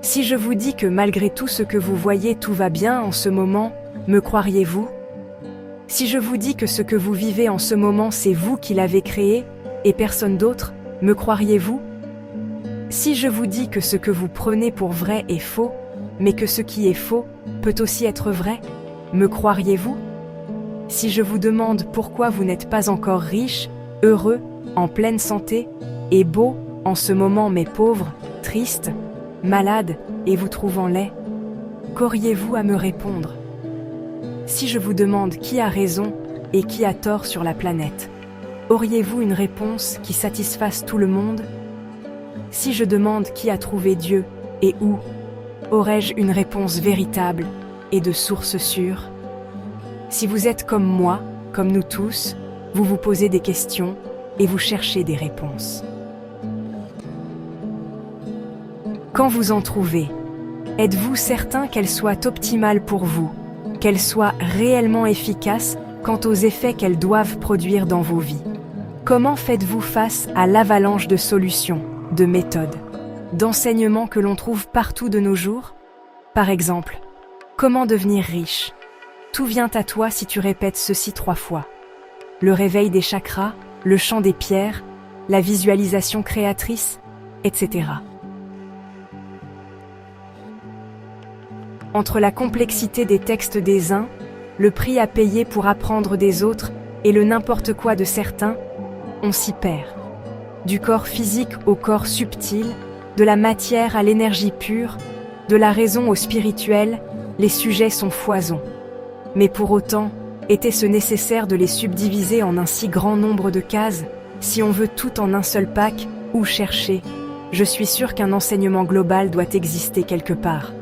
Si je vous dis que malgré tout ce que vous voyez, tout va bien en ce moment, me croiriez-vous? Si je vous dis que ce que vous vivez en ce moment, c'est vous qui l'avez créé, et personne d'autre, me croiriez-vous? Si je vous dis que ce que vous prenez pour vrai est faux, mais que ce qui est faux peut aussi être vrai, me croiriez-vous? Si je vous demande pourquoi vous n'êtes pas encore riche, heureux, en pleine santé, et beau en ce moment mais pauvre, triste, malade et vous trouvant laid, qu'auriez-vous à me répondre? Si je vous demande qui a raison et qui a tort sur la planète, auriez-vous une réponse qui satisfasse tout le monde? Si je demande qui a trouvé Dieu et où, aurais-je une réponse véritable et de source sûre? Si vous êtes comme moi, comme nous tous, vous vous posez des questions et vous cherchez des réponses. Quand vous en trouvez, êtes-vous certain qu'elles soient optimales pour vous, qu'elles soient réellement efficaces quant aux effets qu'elles doivent produire dans vos vies? Comment faites-vous face à l'avalanche de solutions, de méthodes, d'enseignements que l'on trouve partout de nos jours? Par exemple, comment devenir riche? Tout vient à toi si tu répètes ceci 3 fois. Le réveil des chakras, le chant des pierres, la visualisation créatrice, etc. Entre la complexité des textes des uns, le prix à payer pour apprendre des autres et le n'importe quoi de certains, on s'y perd. Du corps physique au corps subtil, de la matière à l'énergie pure, de la raison au spirituel, les sujets sont foison. Mais pour autant, était-ce nécessaire de les subdiviser en un si grand nombre de cases, si on veut tout en un seul pack, où chercher? Je suis sûr qu'un enseignement global doit exister quelque part.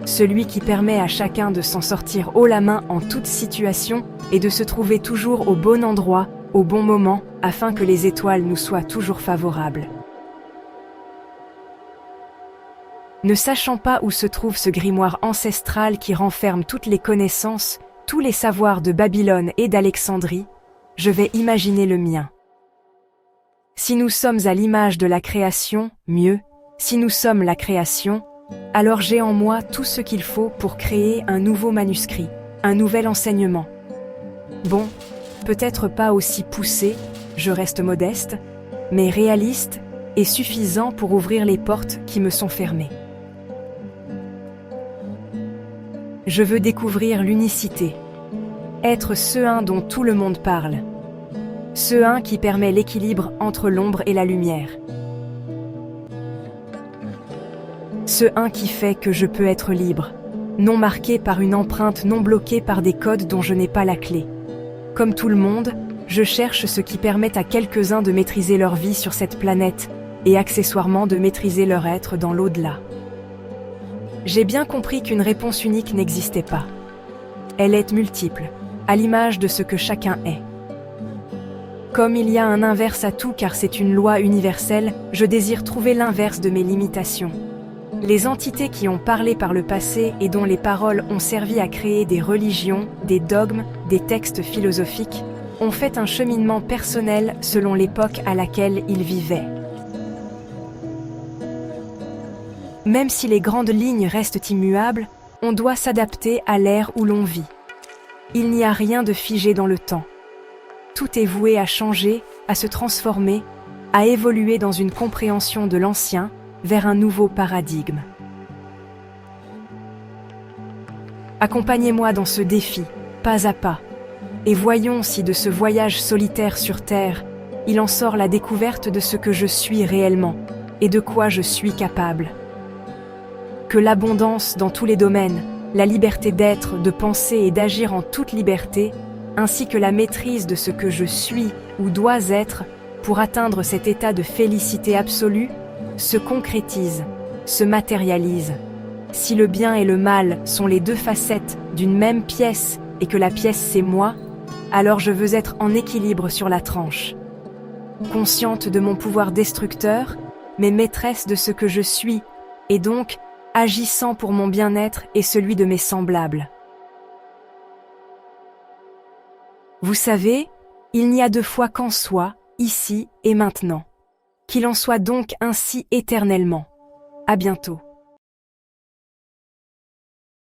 Celui qui permet à chacun de s'en sortir haut la main en toute situation et de se trouver toujours au bon endroit, au bon moment, afin que les étoiles nous soient toujours favorables. Ne sachant pas où se trouve ce grimoire ancestral qui renferme toutes les connaissances, tous les savoirs de Babylone et d'Alexandrie, je vais imaginer le mien. Si nous sommes à l'image de la création, mieux, si nous sommes la création, alors j'ai en moi tout ce qu'il faut pour créer un nouveau manuscrit, un nouvel enseignement. Bon, peut-être pas aussi poussé, je reste modeste, mais réaliste et suffisant pour ouvrir les portes qui me sont fermées. Je veux découvrir l'unicité, être ce un dont tout le monde parle, ce un qui permet l'équilibre entre l'ombre et la lumière, ce un qui fait que je peux être libre, non marqué par une empreinte, non bloqué par des codes dont je n'ai pas la clé. Comme tout le monde, je cherche ce qui permet à quelques-uns de maîtriser leur vie sur cette planète et accessoirement de maîtriser leur être dans l'au-delà. J'ai bien compris qu'une réponse unique n'existait pas. Elle est multiple, à l'image de ce que chacun est. Comme il y a un inverse à tout car c'est une loi universelle, je désire trouver l'inverse de mes limitations. Les entités qui ont parlé par le passé et dont les paroles ont servi à créer des religions, des dogmes, des textes philosophiques, ont fait un cheminement personnel selon l'époque à laquelle ils vivaient. Même si les grandes lignes restent immuables, on doit s'adapter à l'ère où l'on vit. Il n'y a rien de figé dans le temps. Tout est voué à changer, à se transformer, à évoluer dans une compréhension de l'ancien vers un nouveau paradigme. Accompagnez-moi dans ce défi, pas à pas, et voyons si de ce voyage solitaire sur Terre, il en sort la découverte de ce que je suis réellement et de quoi je suis capable. Que l'abondance dans tous les domaines, la liberté d'être, de penser et d'agir en toute liberté, ainsi que la maîtrise de ce que je suis ou dois être pour atteindre cet état de félicité absolue, se concrétise, se matérialise. Si le bien et le mal sont les deux facettes d'une même pièce et que la pièce c'est moi, alors je veux être en équilibre sur la tranche. Consciente de mon pouvoir destructeur, mais maîtresse de ce que je suis, et donc agissant pour mon bien-être et celui de mes semblables. Vous savez, il n'y a de foi qu'en soi, ici et maintenant. Qu'il en soit donc ainsi éternellement. À bientôt.